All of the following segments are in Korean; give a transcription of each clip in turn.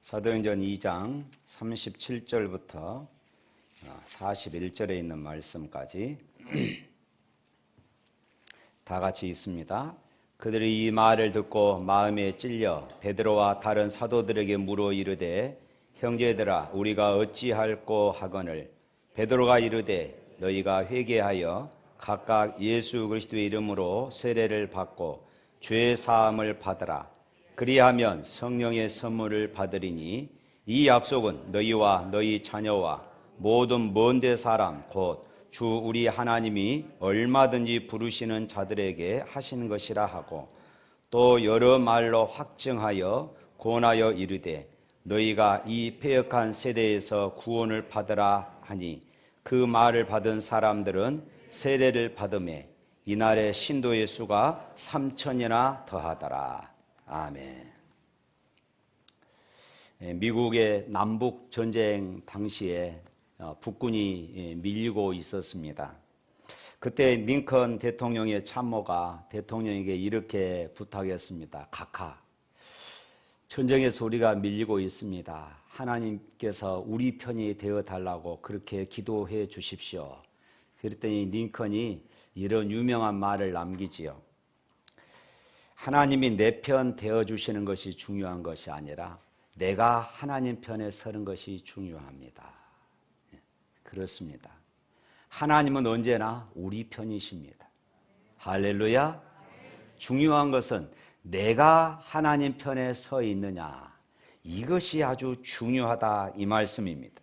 사도행전 2장 37절부터 41절에 있는 말씀까지 다 같이 읽습니다. 그들이 이 말을 듣고 마음에 찔려 베드로와 다른 사도들에게 물어 이르되 형제들아 우리가 어찌할꼬 하거늘 베드로가 이르되 너희가 회개하여 각각 예수 그리스도의 이름으로 세례를 받고 죄 사함을 받으라. 그리하면 성령의 선물을 받으리니 이 약속은 너희와 너희 자녀와 모든 먼데 사람 곧 주 우리 하나님이 얼마든지 부르시는 자들에게 하시는 것이라 하고 또 여러 말로 확증하여 권하여 이르되 너희가 이 패역한 세대에서 구원을 받으라 하니 그 말을 받은 사람들은 세례를 받음에 이날의 신도의 수가 3,000이나 더하더라. 아멘. 미국의 남북 전쟁 당시에 북군이 밀리고 있었습니다. 그때 링컨 대통령의 참모가 대통령에게 이렇게 부탁했습니다. 각하, 전쟁에서 우리가 밀리고 있습니다. 하나님께서 우리 편이 되어 달라고 그렇게 기도해 주십시오. 그랬더니 링컨이 이런 유명한 말을 남기지요. 하나님이 내 편 되어 주시는 것이 중요한 것이 아니라 내가 하나님 편에 서는 것이 중요합니다. 그렇습니다. 하나님은 언제나 우리 편이십니다. 할렐루야. 중요한 것은 내가 하나님 편에 서 있느냐, 이것이 아주 중요하다 이 말씀입니다.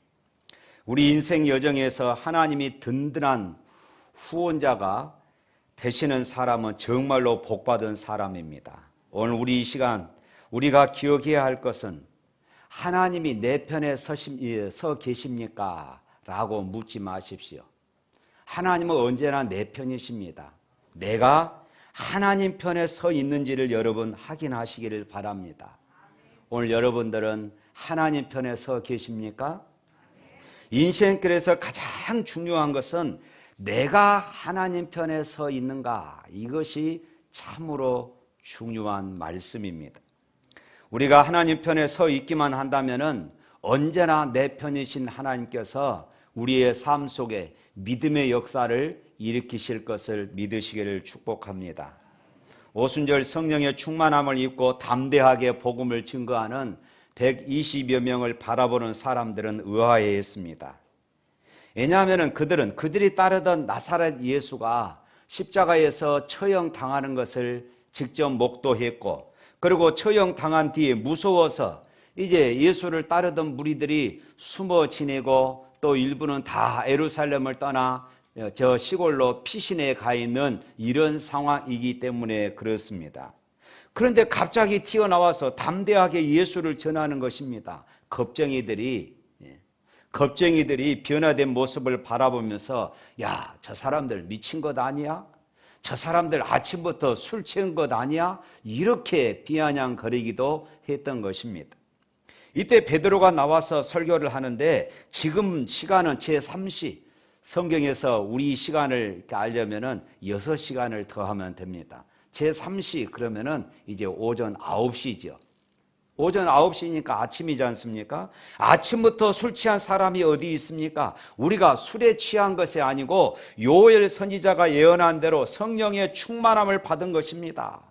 우리 인생 여정에서 하나님이 든든한 후원자가 되시는 사람은 정말로 복받은 사람입니다. 오늘 우리 이 시간 우리가 기억해야 할 것은 하나님이 내 편에 서 계십니까? 라고 묻지 마십시오. 하나님은 언제나 내 편이십니다. 내가 하나님 편에 서 있는지를 여러분 확인하시기를 바랍니다. 오늘 여러분들은 하나님 편에 서 계십니까? 인생길에서 가장 중요한 것은 내가 하나님 편에 서 있는가, 이것이 참으로 중요한 말씀입니다. 우리가 하나님 편에 서 있기만 한다면 언제나 내 편이신 하나님께서 우리의 삶 속에 믿음의 역사를 일으키실 것을 믿으시기를 축복합니다. 오순절 성령의 충만함을 입고 담대하게 복음을 증거하는 120여 명을 바라보는 사람들은 의아해했습니다. 왜냐하면 그들이 따르던 나사렛 예수가 십자가에서 처형당하는 것을 직접 목도했고, 그리고 처형당한 뒤에 무서워서 이제 예수를 따르던 무리들이 숨어 지내고 또 일부는 다 예루살렘을 떠나 저 시골로 피신해 가 있는 이런 상황이기 때문에 그렇습니다. 그런데 갑자기 튀어나와서 담대하게 예수를 전하는 것입니다. 겁쟁이들이 변화된 모습을 바라보면서 야, 저 사람들 미친 것 아니야? 저 사람들 아침부터 술 취한 것 아니야? 이렇게 비아냥거리기도 했던 것입니다. 이때 베드로가 나와서 설교를 하는데 지금 시간은 제3시, 성경에서 우리 시간을 알려면은 6시간을 더하면 됩니다. 제3시 그러면은 이제 오전 9시죠. 오전 9시니까 아침이지 않습니까? 아침부터 술 취한 사람이 어디 있습니까? 우리가 술에 취한 것이 아니고 요엘 선지자가 예언한 대로 성령의 충만함을 받은 것입니다.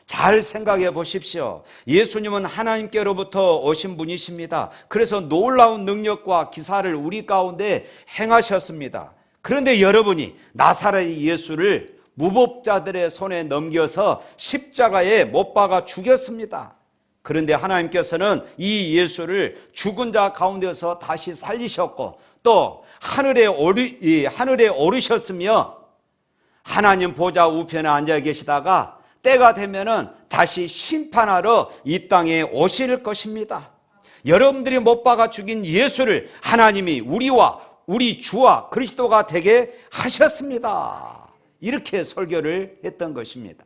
잘 생각해 보십시오. 예수님은 하나님께로부터 오신 분이십니다. 그래서 놀라운 능력과 기사를 우리 가운데 행하셨습니다. 그런데 여러분이 나사렛 예수를 무법자들의 손에 넘겨서 십자가에 못 박아 죽였습니다. 그런데 하나님께서는 이 예수를 죽은 자 가운데서 다시 살리셨고 또 하늘에 오르셨으며 하나님 보좌 우편에 앉아 계시다가 때가 되면은 다시 심판하러 이 땅에 오실 것입니다. 여러분들이 못 박아 죽인 예수를 하나님이 우리 주와 그리스도가 되게 하셨습니다. 이렇게 설교를 했던 것입니다.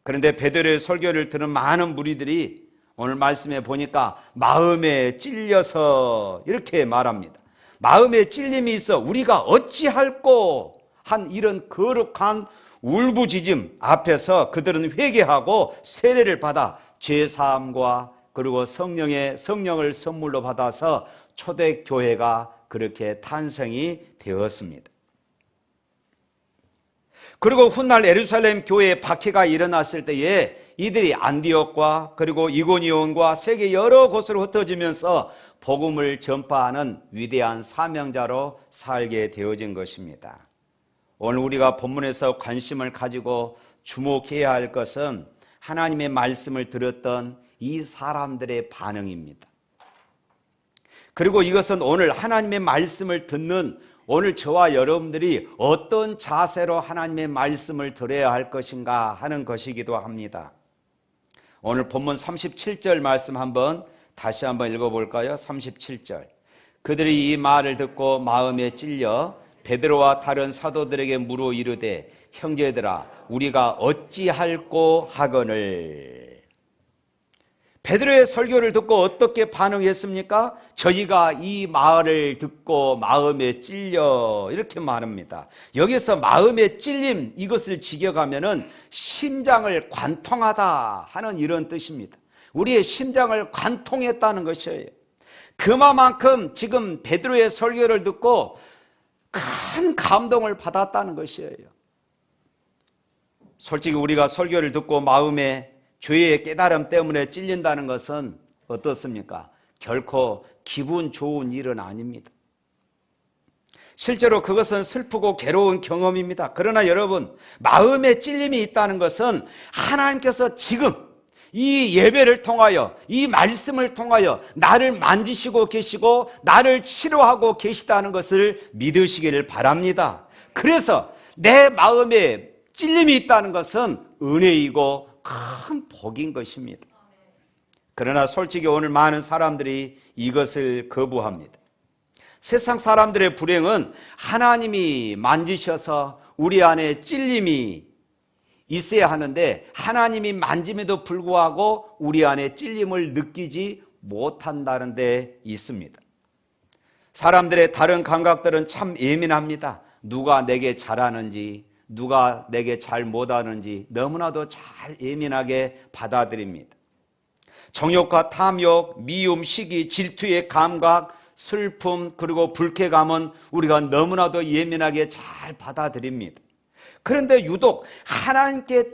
그런데 베드로의 설교를 들은 많은 무리들이 오늘 말씀에 보니까 마음에 찔려서 이렇게 말합니다. 마음에 찔림이 있어 우리가 어찌할꼬 한 이런 거룩한 울부짖음 앞에서 그들은 회개하고 세례를 받아 죄사함과 그리고 성령을 선물로 받아서 초대교회가 그렇게 탄생이 되었습니다. 그리고 훗날 예루살렘 교회에 박해가 일어났을 때에 이들이 안디옥과 그리고 이고니온과 세계 여러 곳으로 흩어지면서 복음을 전파하는 위대한 사명자로 살게 되어진 것입니다. 오늘 우리가 본문에서 관심을 가지고 주목해야 할 것은 하나님의 말씀을 들었던 이 사람들의 반응입니다. 그리고 이것은 오늘 하나님의 말씀을 듣는 오늘 저와 여러분들이 어떤 자세로 하나님의 말씀을 들어야 할 것인가 하는 것이기도 합니다. 오늘 본문 37절 말씀 다시 한번 읽어볼까요? 37절. 그들이 이 말을 듣고 마음에 찔려 베드로와 다른 사도들에게 물어 이르되 형제들아 우리가 어찌할꼬 하거늘. 베드로의 설교를 듣고 어떻게 반응했습니까? 저희가 이 말을 듣고 마음에 찔려 이렇게 말합니다. 여기서 마음에 찔림 이것을 직역하면은 심장을 관통하다 하는 이런 뜻입니다. 우리의 심장을 관통했다는 것이에요. 그만큼 지금 베드로의 설교를 듣고 큰 감동을 받았다는 것이에요. 솔직히 우리가 설교를 듣고 마음에 죄의 깨달음 때문에 찔린다는 것은 어떻습니까? 결코 기분 좋은 일은 아닙니다. 실제로 그것은 슬프고 괴로운 경험입니다. 그러나 여러분, 마음에 찔림이 있다는 것은 하나님께서 지금 이 예배를 통하여 이 말씀을 통하여 나를 만지시고 계시고 나를 치료하고 계시다는 것을 믿으시기를 바랍니다. 그래서 내 마음에 찔림이 있다는 것은 은혜이고 큰 복인 것입니다. 그러나 솔직히 오늘 많은 사람들이 이것을 거부합니다. 세상 사람들의 불행은 하나님이 만지셔서 우리 안에 찔림이 있어야 하는데 하나님이 만짐에도 불구하고 우리 안에 찔림을 느끼지 못한다는 데 있습니다. 사람들의 다른 감각들은 참 예민합니다. 누가 내게 잘하는지 누가 내게 잘 못하는지 너무나도 잘 예민하게 받아들입니다. 정욕과 탐욕, 미움, 시기, 질투의 감각, 슬픔 그리고 불쾌감은 우리가 너무나도 예민하게 잘 받아들입니다. 그런데 유독 하나님께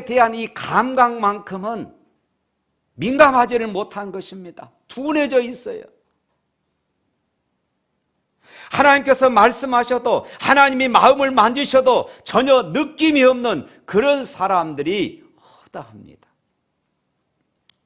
대한 이 감각만큼은 민감하지를 못한 것입니다. 둔해져 있어요. 하나님께서 말씀하셔도 하나님이 마음을 만지셔도 전혀 느낌이 없는 그런 사람들이 허다합니다.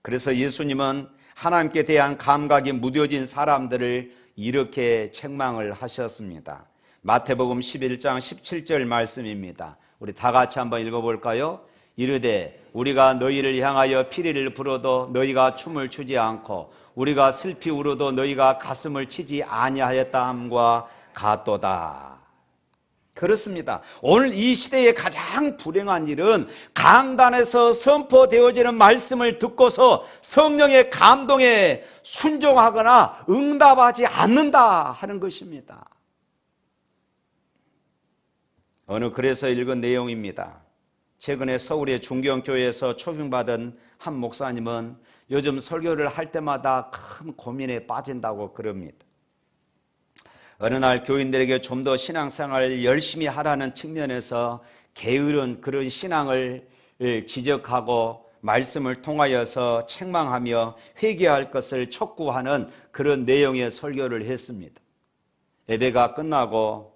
그래서 예수님은 하나님께 대한 감각이 무뎌진 사람들을 이렇게 책망을 하셨습니다. 마태복음 11장 17절 말씀입니다. 우리 다 같이 한번 읽어볼까요? 이르되 우리가 너희를 향하여 피리를 불어도 너희가 춤을 추지 않고 우리가 슬피 울어도 너희가 가슴을 치지 아니하였다 함과 같도다. 그렇습니다. 오늘 이 시대의 가장 불행한 일은 강단에서 선포되어지는 말씀을 듣고서 성령의 감동에 순종하거나 응답하지 않는다 하는 것입니다. 어느 글에서 읽은 내용입니다. 최근에 서울의 중경교회에서 초빙받은 한 목사님은 요즘 설교를 할 때마다 큰 고민에 빠진다고 그럽니다. 어느 날 교인들에게 좀 더 신앙생활을 열심히 하라는 측면에서 게으른 그런 신앙을 지적하고 말씀을 통하여서 책망하며 회개할 것을 촉구하는 그런 내용의 설교를 했습니다. 예배가 끝나고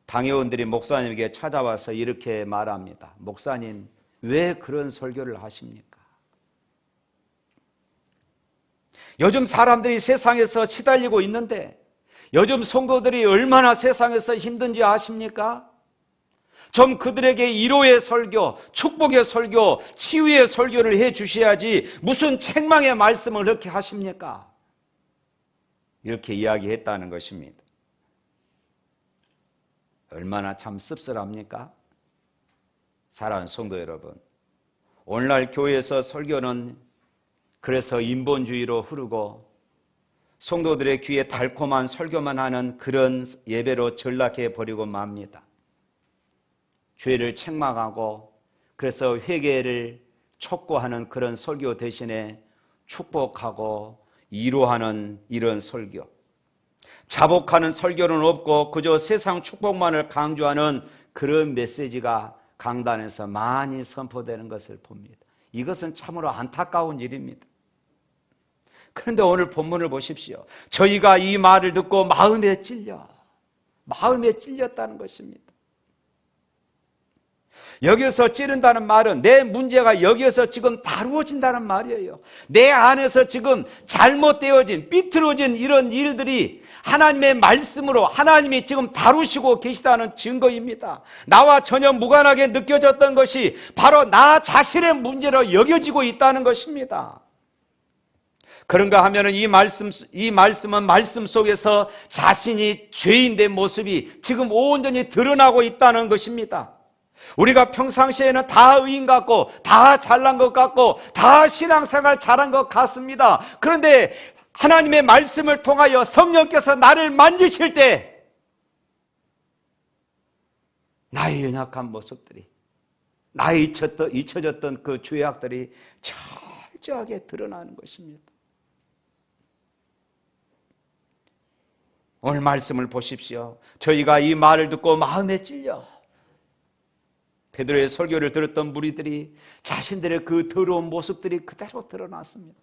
당회원들이 목사님에게 찾아와서 이렇게 말합니다. 목사님, 왜 그런 설교를 하십니까? 요즘 사람들이 세상에서 시달리고 있는데 요즘 성도들이 얼마나 세상에서 힘든지 아십니까? 좀 그들에게 위로의 설교, 축복의 설교, 치유의 설교를 해 주셔야지 무슨 책망의 말씀을 그렇게 하십니까? 이렇게 이야기했다는 것입니다. 얼마나 참 씁쓸합니까? 사랑하는 성도 여러분, 오늘날 교회에서 설교는 그래서 인본주의로 흐르고 성도들의 귀에 달콤한 설교만 하는 그런 예배로 전락해 버리고 맙니다. 죄를 책망하고 그래서 회개를 촉구하는 그런 설교 대신에 축복하고 위로하는 이런 설교, 자복하는 설교는 없고 그저 세상 축복만을 강조하는 그런 메시지가 강단에서 많이 선포되는 것을 봅니다. 이것은 참으로 안타까운 일입니다. 그런데 오늘 본문을 보십시오. 저희가 이 말을 듣고 마음에 찔렸다는 것입니다. 여기서 찌른다는 말은 내 문제가 여기에서 지금 다루어진다는 말이에요. 내 안에서 지금 잘못되어진, 삐뚤어진 이런 일들이 하나님의 말씀으로 하나님이 지금 다루시고 계시다는 증거입니다. 나와 전혀 무관하게 느껴졌던 것이 바로 나 자신의 문제로 여겨지고 있다는 것입니다. 그런가 하면은 이 말씀은 말씀 속에서 자신이 죄인된 모습이 지금 온전히 드러나고 있다는 것입니다. 우리가 평상시에는 다 의인 같고 다 잘난 것 같고 다 신앙생활 잘한 것 같습니다. 그런데 하나님의 말씀을 통하여 성령께서 나를 만지실 때 나의 연약한 모습들이, 나의 잊혀졌던 그 죄악들이 철저하게 드러나는 것입니다. 오늘 말씀을 보십시오. 저희가 이 말을 듣고 마음에 찔려 베드로의 설교를 들었던 무리들이 자신들의 그 더러운 모습들이 그대로 드러났습니다.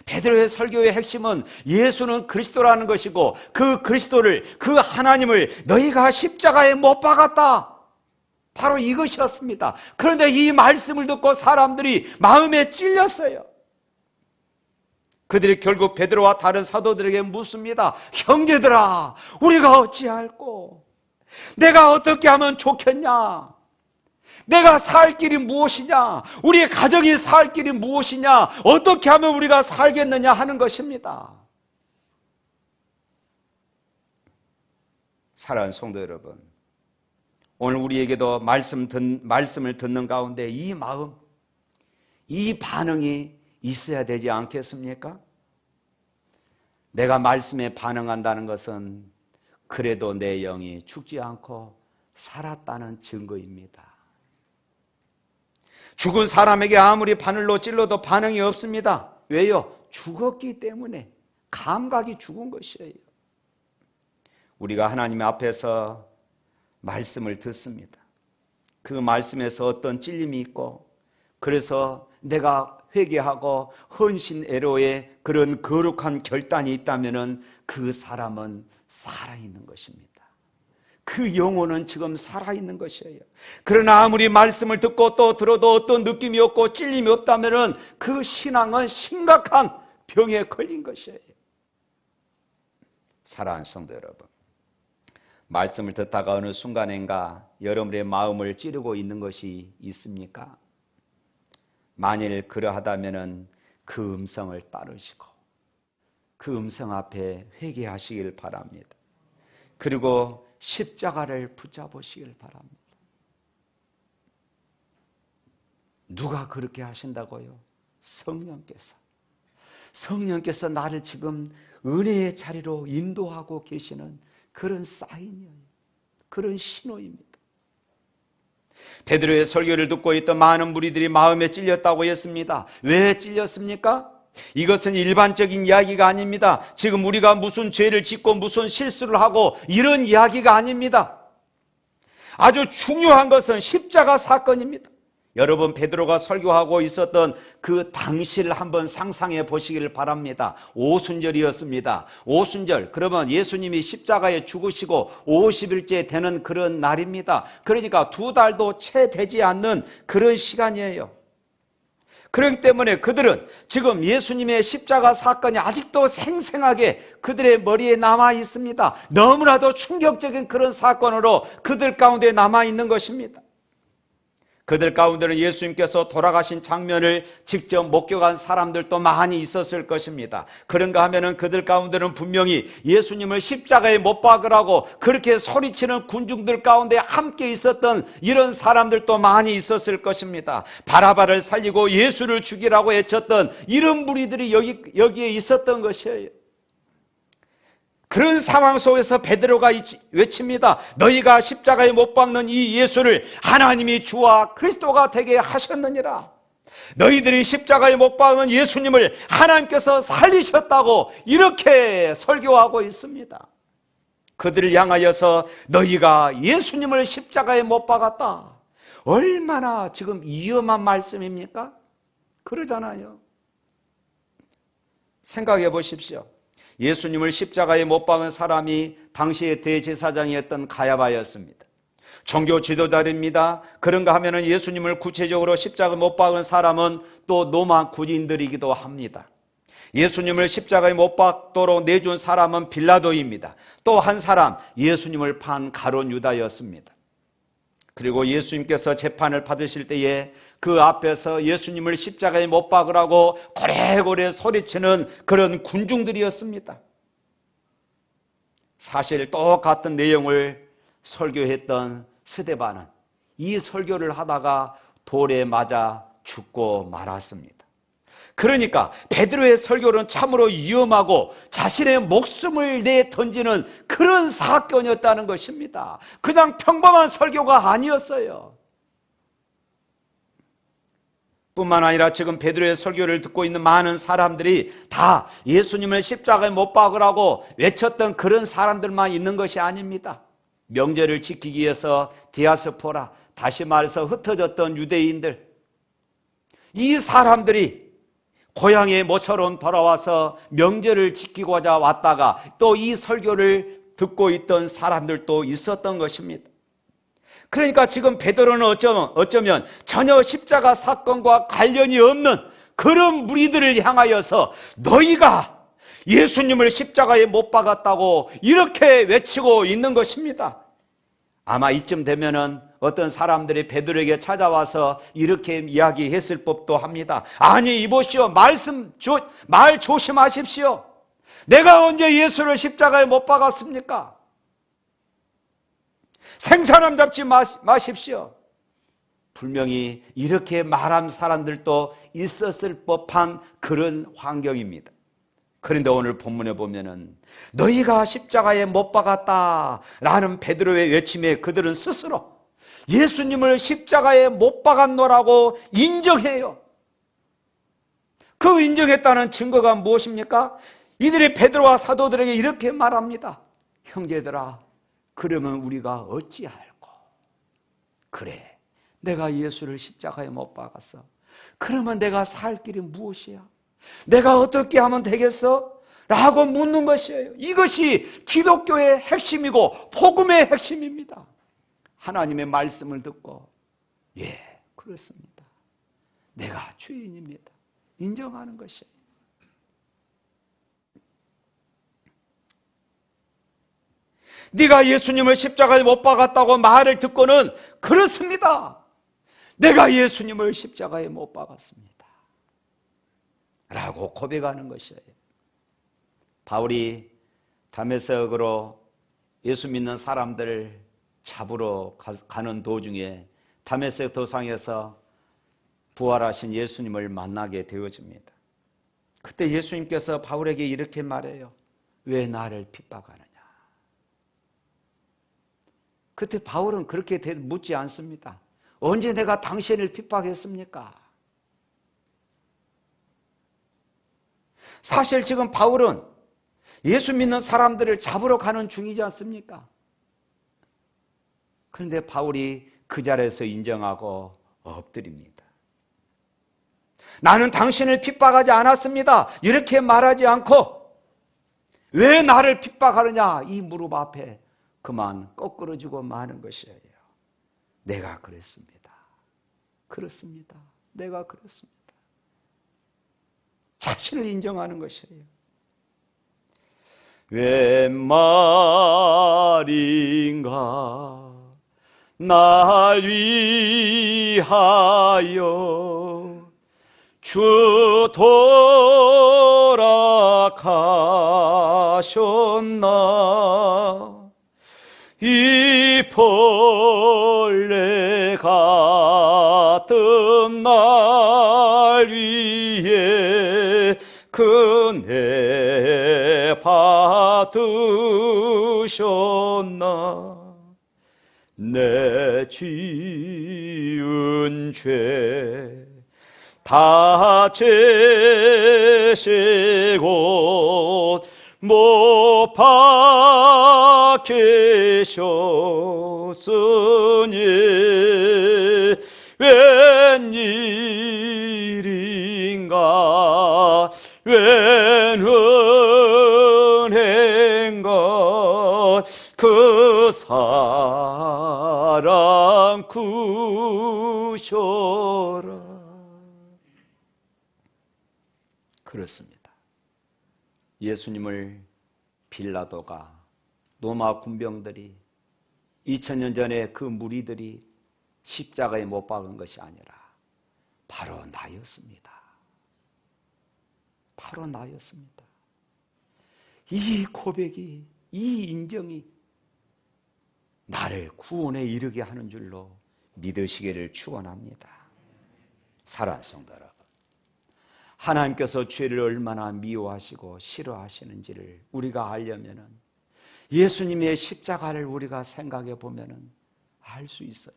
베드로의 설교의 핵심은 예수는 그리스도라는 것이고 그 그리스도를, 그 하나님을 너희가 십자가에 못 박았다, 바로 이것이었습니다. 그런데 이 말씀을 듣고 사람들이 마음에 찔렸어요. 그들이 결국 베드로와 다른 사도들에게 묻습니다. 형제들아, 우리가 어찌할꼬? 내가 어떻게 하면 좋겠냐? 내가 살 길이 무엇이냐? 우리 가정이 살 길이 무엇이냐? 어떻게 하면 우리가 살겠느냐 하는 것입니다. 사랑하는 성도 여러분, 오늘 우리에게도 말씀을 듣는 가운데 이 마음, 이 반응이 있어야 되지 않겠습니까? 내가 말씀에 반응한다는 것은 그래도 내 영이 죽지 않고 살았다는 증거입니다. 죽은 사람에게 아무리 바늘로 찔러도 반응이 없습니다. 왜요? 죽었기 때문에. 감각이 죽은 것이에요. 우리가 하나님 앞에서 말씀을 듣습니다. 그 말씀에서 어떤 찔림이 있고, 그래서 내가 회개하고 헌신애로의 그런 거룩한 결단이 있다면 그 사람은 살아있는 것입니다. 그 영혼은 지금 살아있는 것이에요. 그러나 아무리 말씀을 듣고 또 들어도 어떤 느낌이 없고 찔림이 없다면 그 신앙은 심각한 병에 걸린 것이에요. 사랑하는 성도 여러분, 말씀을 듣다가 어느 순간인가 여러분의 마음을 찌르고 있는 것이 있습니까? 만일 그러하다면 그 음성을 따르시고 그 음성 앞에 회개하시길 바랍니다. 그리고 십자가를 붙잡으시길 바랍니다. 누가 그렇게 하신다고요? 성령께서 나를 지금 은혜의 자리로 인도하고 계시는 그런 사인이에요. 그런 신호입니다. 베드로의 설교를 듣고 있던 많은 무리들이 마음에 찔렸다고 했습니다. 왜 찔렸습니까? 이것은 일반적인 이야기가 아닙니다. 지금 우리가 무슨 죄를 짓고 무슨 실수를 하고 이런 이야기가 아닙니다. 아주 중요한 것은 십자가 사건입니다. 여러분, 베드로가 설교하고 있었던 그 당시를 한번 상상해 보시길 바랍니다. 오순절이었습니다. 오순절, 그러면 예수님이 십자가에 죽으시고 50일째 되는 그런 날입니다. 그러니까 2달도 채 되지 않는 그런 시간이에요. 그렇기 때문에 그들은 지금 예수님의 십자가 사건이 아직도 생생하게 그들의 머리에 남아 있습니다. 너무나도 충격적인 그런 사건으로 그들 가운데 남아 있는 것입니다. 그들 가운데는 예수님께서 돌아가신 장면을 직접 목격한 사람들도 많이 있었을 것입니다. 그런가 하면은 그들 가운데는 분명히 예수님을 십자가에 못 박으라고 그렇게 소리치는 군중들 가운데 함께 있었던 이런 사람들도 많이 있었을 것입니다. 바라바를 살리고 예수를 죽이라고 외쳤던 이런 무리들이 여기에 있었던 것이에요. 그런 상황 속에서 베드로가 외칩니다. 너희가 십자가에 못 박는 이 예수를 하나님이 주와 그리스도가 되게 하셨느니라. 너희들이 십자가에 못 박는 예수님을 하나님께서 살리셨다고 이렇게 설교하고 있습니다. 그들을 향하여서 너희가 예수님을 십자가에 못 박았다. 얼마나 지금 위험한 말씀입니까? 그러잖아요. 생각해 보십시오. 예수님을 십자가에 못 박은 사람이 당시의 대제사장이었던 가야바였습니다. 종교 지도자입니다. 그런가 하면 예수님을 구체적으로 십자가에 못 박은 사람은 또 로마 군인들이기도 합니다. 예수님을 십자가에 못 박도록 내준 사람은 빌라도입니다. 또 한 사람, 예수님을 판 가룟 유다였습니다. 그리고 예수님께서 재판을 받으실 때에 그 앞에서 예수님을 십자가에 못 박으라고 고래고래 소리치는 그런 군중들이었습니다. 사실 똑같은 내용을 설교했던 스데반은 이 설교를 하다가 돌에 맞아 죽고 말았습니다. 그러니까 베드로의 설교는 참으로 위험하고 자신의 목숨을 내 던지는 그런 사건이었다는 것입니다. 그냥 평범한 설교가 아니었어요. 뿐만 아니라 지금 베드로의 설교를 듣고 있는 많은 사람들이 다 예수님을 십자가에 못 박으라고 외쳤던 그런 사람들만 있는 것이 아닙니다. 명절을 지키기 위해서 디아스포라, 다시 말해서 흩어졌던 유대인들, 이 사람들이 고향의 모처럼 돌아와서 명절을 지키고자 왔다가 또 이 설교를 듣고 있던 사람들도 있었던 것입니다. 그러니까 지금 베드로는 어쩌면 전혀 십자가 사건과 관련이 없는 그런 무리들을 향하여서 너희가 예수님을 십자가에 못 박았다고 이렇게 외치고 있는 것입니다. 아마 이쯤 되면은 어떤 사람들이 베드로에게 찾아와서 이렇게 이야기했을 법도 합니다. 아니 이보시오, 말 조심하십시오. 내가 언제 예수를 십자가에 못 박았습니까? 생사람 잡지 마십시오. 분명히 이렇게 말한 사람들도 있었을 법한 그런 환경입니다. 그런데 오늘 본문에 보면은 너희가 십자가에 못 박았다라는 베드로의 외침에 그들은 스스로 예수님을 십자가에 못 박았노라고 인정해요. 그 인정했다는 증거가 무엇입니까? 이들이 베드로와 사도들에게 이렇게 말합니다. 형제들아, 그러면 우리가 어찌할꼬? 그래, 내가 예수를 십자가에 못 박았어. 그러면 내가 살 길이 무엇이야? 내가 어떻게 하면 되겠어? 라고 묻는 것이에요. 이것이 기독교의 핵심이고 복음의 핵심입니다. 하나님의 말씀을 듣고 예, 그렇습니다. 내가 주인입니다. 인정하는 것이에요. 네가 예수님을 십자가에 못 박았다고 말을 듣고는 그렇습니다. 내가 예수님을 십자가에 못 박았습니다. 라고 고백하는 것이에요. 바울이 다메섹으로 예수 믿는 사람들을 잡으러 가는 도중에 다메섹 도상에서 부활하신 예수님을 만나게 되어집니다. 그때 예수님께서 바울에게 이렇게 말해요. 왜 나를 핍박하느냐? 그때 바울은 그렇게 묻지 않습니다. 언제 내가 당신을 핍박했습니까? 사실 지금 바울은 예수 믿는 사람들을 잡으러 가는 중이지 않습니까? 그런데 바울이 그 자리에서 인정하고 엎드립니다. 나는 당신을 핍박하지 않았습니다. 이렇게 말하지 않고 왜 나를 핍박하느냐? 이 무릎 앞에 그만 거꾸러지고 마는 것이에요. 내가 그랬습니다. 그렇습니다. 내가 그랬습니다. 자신을 인정하는 것이에요. 웬 말인가 날 위하여 주 돌아가셨나 이 벌레 같은 날 위에 은혜 받으셨나. 내 지은 죄 다 제시고 못 박히셨으니 웬일인가 웬 은혜인가 그 사랑 구셔라. 그렇습니다. 예수님을 빌라도가, 로마 군병들이, 2000년 전에 그 무리들이 십자가에 못 박은 것이 아니라 바로 나였습니다. 바로 나였습니다. 이 고백이, 이 인정이 나를 구원에 이르게 하는 줄로 믿으시기를 축원합니다. 사랑하는 성도 여러분, 하나님께서 죄를 얼마나 미워하시고 싫어하시는지를 우리가 알려면은 예수님의 십자가를 우리가 생각해 보면은 알 수 있어요.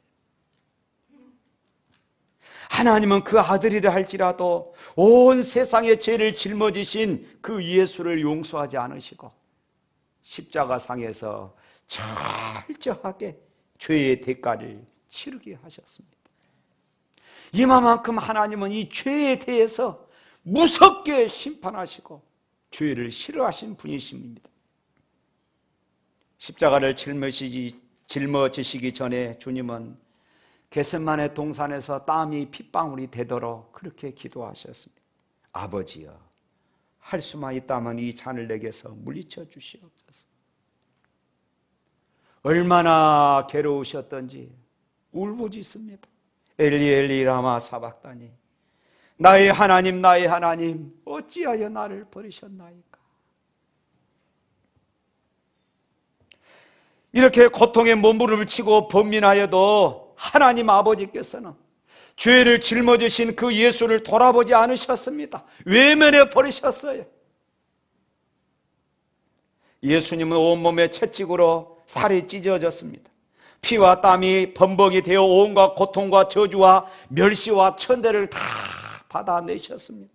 하나님은 그 아들이라 할지라도 온 세상의 죄를 짊어지신 그 예수를 용서하지 않으시고 십자가상에서 철저하게 죄의 대가를 치르게 하셨습니다. 이만큼 하나님은 이 죄에 대해서 무섭게 심판하시고 죄를 싫어하신 분이십니다. 십자가를 짊어지시기 전에 주님은 겟세마네 동산에서 땀이 핏방울이 되도록 그렇게 기도하셨습니다. 아버지여, 할 수만 있다면 이 잔을 내게서 물리쳐 주시옵소서. 얼마나 괴로우셨던지 울부짖습니다. 엘리 엘리 라마 사박다니, 나의 하나님 나의 하나님 어찌하여 나를 버리셨나이까. 이렇게 고통에 몸부림치고 번민하여도 하나님 아버지께서는 죄를 짊어지신 그 예수를 돌아보지 않으셨습니다. 외면해 버리셨어요. 예수님은 온몸에 채찍으로 살이 찢어졌습니다. 피와 땀이 범벅이 되어 온갖 고통과 저주와 멸시와 천대를 다 받아내셨습니다.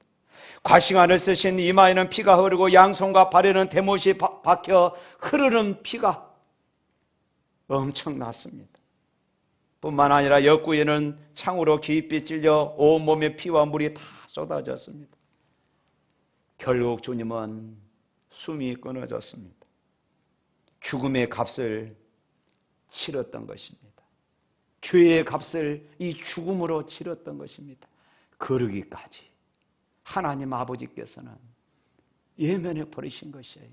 과시관을 쓰신 이마에는 피가 흐르고 양손과 발에는 대못이 박혀 흐르는 피가 엄청났습니다. 뿐만 아니라 옆구리에는 창으로 깊이 찔려 온몸에 피와 물이 다 쏟아졌습니다. 결국 주님은 숨이 끊어졌습니다. 죽음의 값을 치렀던 것입니다. 죄의 값을 이 죽음으로 치렀던 것입니다. 그러기까지 하나님 아버지께서는 예면해 버리신 것이에요.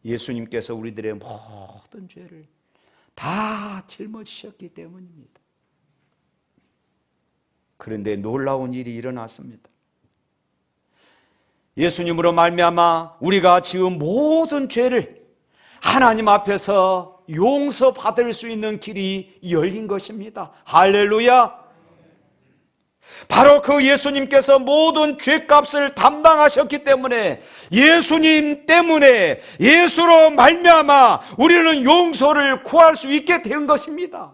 예수님께서 우리들의 모든 죄를 다 짊어지셨기 때문입니다. 그런데 놀라운 일이 일어났습니다. 예수님으로 말미암아 우리가 지은 모든 죄를 하나님 앞에서 용서받을 수 있는 길이 열린 것입니다. 할렐루야! 바로 그 예수님께서 모든 죄값을 담당하셨기 때문에, 예수님 때문에, 예수로 말미암아 우리는 용서를 구할 수 있게 된 것입니다.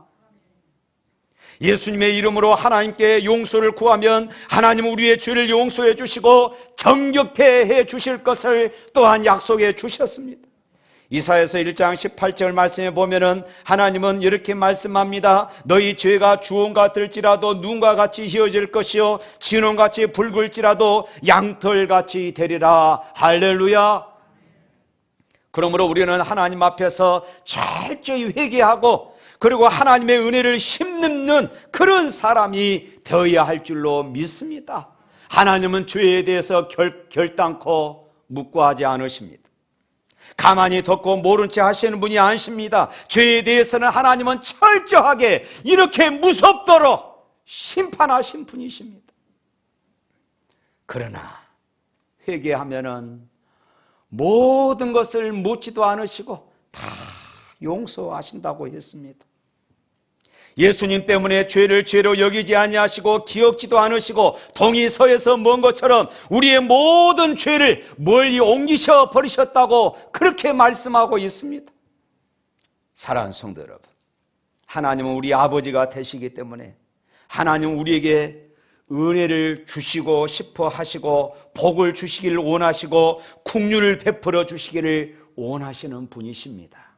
예수님의 이름으로 하나님께 용서를 구하면 하나님은 우리의 죄를 용서해 주시고 정결케 해 주실 것을 또한 약속해 주셨습니다. 이사야서 1장 18절 말씀에 보면은 하나님은 이렇게 말씀합니다. 너희 죄가 주홍 같을지라도 눈과 같이 희어질 것이요 진홍같이 붉을지라도 양털같이 되리라. 할렐루야. 그러므로 우리는 하나님 앞에서 철저히 회개하고 그리고 하나님의 은혜를 힘입는 그런 사람이 되어야 할 줄로 믿습니다. 하나님은 죄에 대해서 결단코 묵고하지 않으십니다. 가만히 덮고 모른 채 하시는 분이 아니십니다. 죄에 대해서는 하나님은 철저하게 이렇게 무섭도록 심판하신 분이십니다. 그러나 회개하면은 모든 것을 묻지도 않으시고 다 용서하신다고 했습니다. 예수님 때문에 죄를 죄로 여기지 아니하시고 기억지도 않으시고 동이 서에서 먼 것처럼 우리의 모든 죄를 멀리 옮기셔 버리셨다고 그렇게 말씀하고 있습니다. 사랑하는 성도 여러분, 하나님은 우리 아버지가 되시기 때문에 하나님은 우리에게 은혜를 주시고 싶어 하시고 복을 주시기를 원하시고 긍휼을 베풀어 주시기를 원하시는 분이십니다.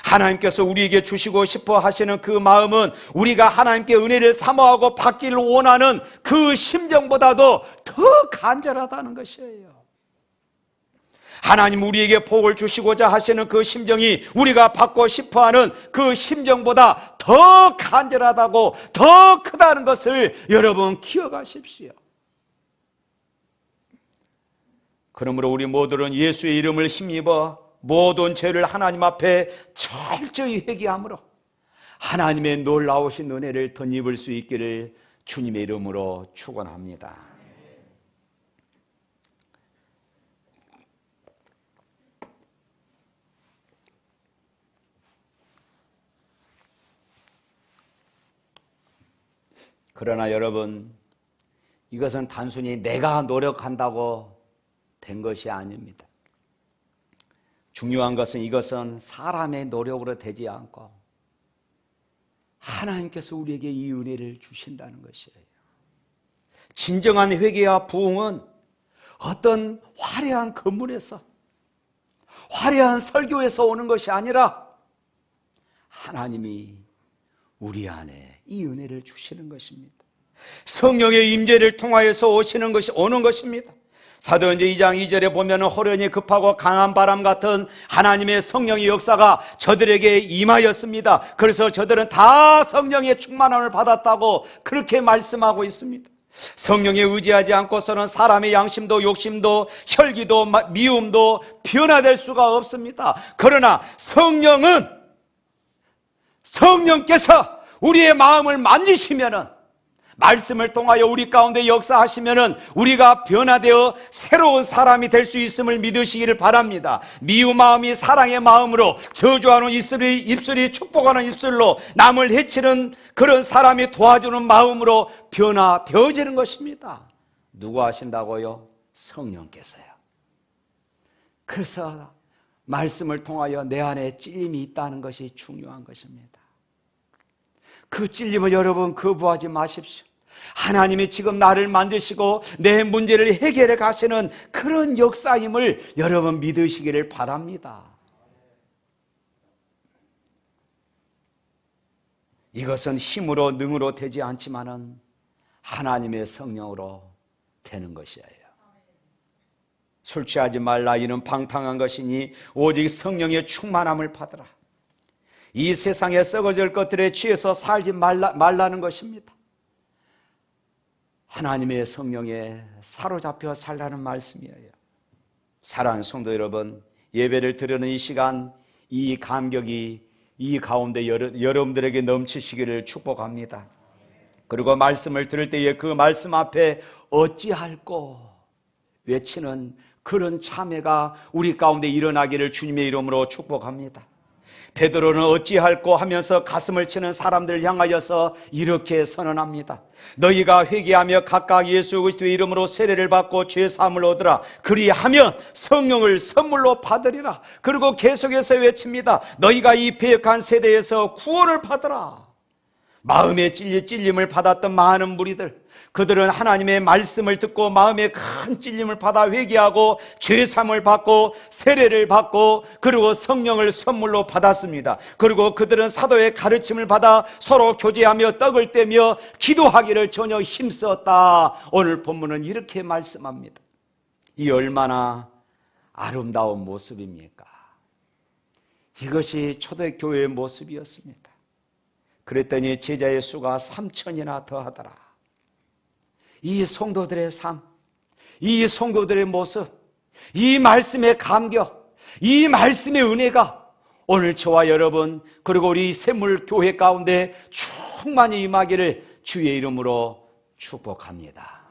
하나님께서 우리에게 주시고 싶어 하시는 그 마음은 우리가 하나님께 은혜를 사모하고 받기를 원하는 그 심정보다도 더 간절하다는 것이에요. 하나님 우리에게 복을 주시고자 하시는 그 심정이 우리가 받고 싶어하는 그 심정보다 더 간절하다고, 더 크다는 것을 여러분 기억하십시오. 그러므로 우리 모두는 예수의 이름을 힘입어 모든 죄를 하나님 앞에 철저히 회개함으로 하나님의 놀라우신 은혜를 덧입을 수 있기를 주님의 이름으로 축원합니다. 그러나 여러분, 이것은 단순히 내가 노력한다고 된 것이 아닙니다. 중요한 것은 이것은 사람의 노력으로 되지 않고 하나님께서 우리에게 이 은혜를 주신다는 것이에요. 진정한 회개와 부흥은 어떤 화려한 건물에서, 화려한 설교에서 오는 것이 아니라 하나님이 우리 안에 이 은혜를 주시는 것입니다. 성령의 임재를 통하여서 오는 것입니다. 사도행전 2장 2절에 보면 호련히 급하고 강한 바람 같은 하나님의 성령의 역사가 저들에게 임하였습니다. 그래서 저들은 다 성령의 충만함을 받았다고 그렇게 말씀하고 있습니다. 성령에 의지하지 않고서는 사람의 양심도 욕심도 혈기도 미움도 변화될 수가 없습니다. 그러나 성령께서 우리의 마음을 만지시면은, 말씀을 통하여 우리 가운데 역사하시면은 우리가 변화되어 새로운 사람이 될 수 있음을 믿으시기를 바랍니다. 미움 마음이 사랑의 마음으로, 저주하는 입술이 축복하는 입술로, 남을 해치는 그런 사람이 도와주는 마음으로 변화되어지는 것입니다. 누가 하신다고요? 성령께서요. 그래서 말씀을 통하여 내 안에 찔림이 있다는 것이 중요한 것입니다. 그 찔림을 여러분 거부하지 마십시오. 하나님이 지금 나를 만드시고 내 문제를 해결해 가시는 그런 역사임을 여러분 믿으시기를 바랍니다. 이것은 힘으로 능으로 되지 않지만은 하나님의 성령으로 되는 것이에요. 술 취하지 말라, 이는 방탕한 것이니 오직 성령의 충만함을 받으라. 이 세상에 썩어질 것들에 취해서 살지 말라는 것입니다. 하나님의 성령에 사로잡혀 살라는 말씀이에요. 사랑하는 성도 여러분, 예배를 드리는 이 시간, 이 감격이 이 가운데 여러분들에게 넘치시기를 축복합니다. 그리고 말씀을 들을 때에 그 말씀 앞에 어찌할꼬 외치는 그런 참회가 우리 가운데 일어나기를 주님의 이름으로 축복합니다. 베드로는 어찌할꼬 하면서 가슴을 치는 사람들을 향하여서 이렇게 선언합니다. 너희가 회개하며 각각 예수 그리스도의 이름으로 세례를 받고 죄 사함을 얻으라. 그리하면 성령을 선물로 받으리라. 그리고 계속해서 외칩니다. 너희가 이 패역한 세대에서 구원을 받으라. 마음의 찔림을 받았던 많은 무리들, 그들은 하나님의 말씀을 듣고 마음에 큰 찔림을 받아 회개하고 죄사함을 받고 세례를 받고 그리고 성령을 선물로 받았습니다. 그리고 그들은 사도의 가르침을 받아 서로 교제하며 떡을 떼며 기도하기를 전혀 힘썼다. 오늘 본문은 이렇게 말씀합니다. 이 얼마나 아름다운 모습입니까? 이것이 초대교회의 모습이었습니다. 그랬더니 제자의 수가 3,000이나 더하더라. 이 성도들의 삶, 이 성도들의 모습, 이 말씀의 감격, 이 말씀의 은혜가 오늘 저와 여러분 그리고 우리 샘물교회 가운데 충만히 임하기를 주의 이름으로 축복합니다.